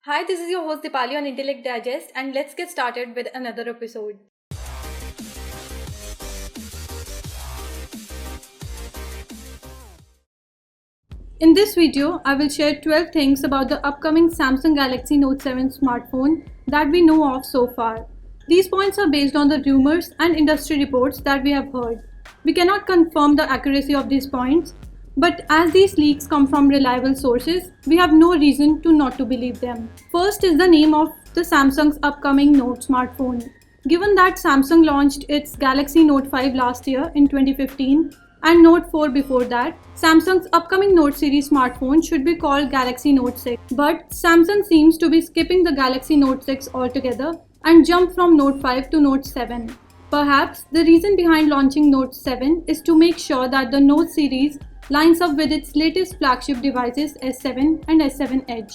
Hi, this is your host Dipali on Intellect Digest, and let's get started with another episode. In this video, I will share 12 things about the upcoming Samsung Galaxy Note 7 smartphone that we know of so far. These points are based on the rumors and industry reports that we have heard. We cannot confirm the accuracy of these points, but as these leaks come from reliable sources, we have no reason to not to believe them. First is the name of the Samsung's upcoming Note smartphone. Given that Samsung launched its Galaxy Note 5 last year in 2015 and Note 4 before that, Samsung's upcoming Note series smartphone should be called Galaxy Note 6. But Samsung seems to be skipping the Galaxy Note 6 altogether and jump from Note 5 to Note 7. Perhaps the reason behind launching Note 7 is to make sure that the Note series lines up with its latest flagship devices S7 and S7 Edge.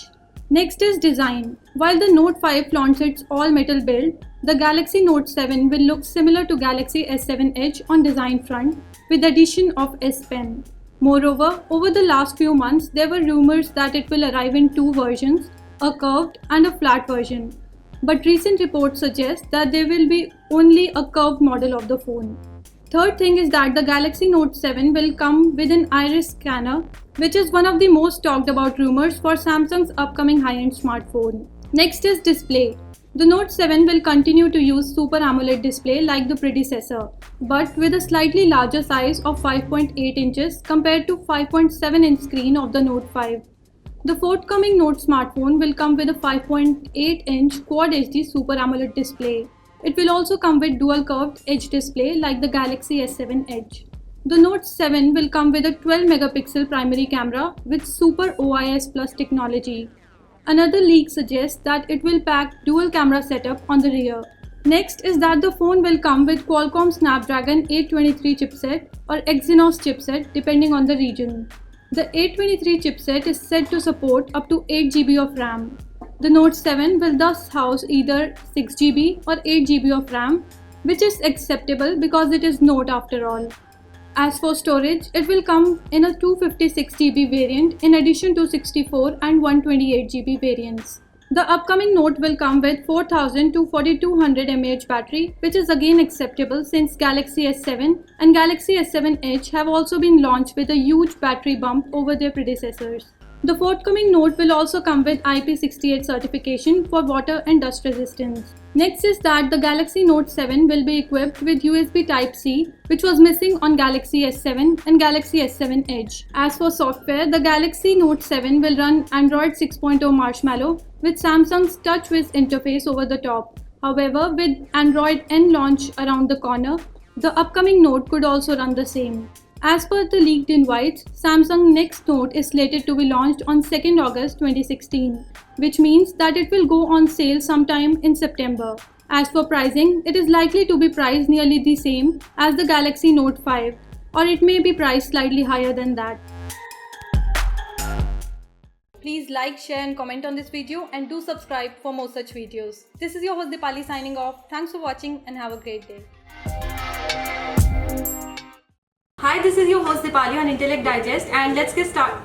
Next is design. While the Note 5 flaunts its all-metal build, the Galaxy Note 7 will look similar to Galaxy S7 Edge on design front with the addition of S Pen. Moreover, over the last few months, there were rumors that it will arrive in two versions, a curved and a flat version. But recent reports suggest that there will be only a curved model of the phone. Third thing is that the Galaxy Note 7 will come with an iris scanner, which is one of the most talked about rumors for Samsung's upcoming high-end smartphone. Next is display. The Note 7 will continue to use Super AMOLED display like the predecessor, but with a slightly larger size of 5.8 inches compared to 5.7 inch screen of the Note 5. The forthcoming Note smartphone will come with a 5.8 inch Quad HD Super AMOLED display. It will also come with dual curved edge display like the Galaxy S7 Edge. The Note 7 will come with a 12 megapixel primary camera with Super OIS Plus technology. Another leak suggests that it will pack dual camera setup on the rear. Next is that the phone will come with Qualcomm Snapdragon 823 chipset or Exynos chipset depending on the region. The 823 chipset is said to support up to 8GB of RAM. The Note 7 will thus house either 6GB or 8GB of RAM, which is acceptable because it is Note after all. As for storage, it will come in a 256GB variant in addition to 64 and 128GB variants. The upcoming Note will come with 4000 to 4200 mAh battery, which is again acceptable since Galaxy S7 and Galaxy S7 Edge have also been launched with a huge battery bump over their predecessors. The forthcoming Note will also come with IP68 certification for water and dust resistance. Next is that the Galaxy Note 7 will be equipped with USB Type-C, which was missing on Galaxy S7 and Galaxy S7 Edge. As for software, the Galaxy Note 7 will run Android 6.0 Marshmallow with Samsung's TouchWiz interface over the top. However, with Android N launch around the corner, the upcoming Note could also run the same. As per the leaked invites, Samsung next Note is slated to be launched on 2nd August 2016, which means that it will go on sale sometime in September. As for pricing, it is likely to be priced nearly the same as the Galaxy Note 5, or it may be priced slightly higher than that. Please like, share and comment on this video and do subscribe for more such videos. This is your host Dipali signing off. Thanks for watching and have a great day. Hi, this is your host Dipali on Intellect Digest, and let's get started.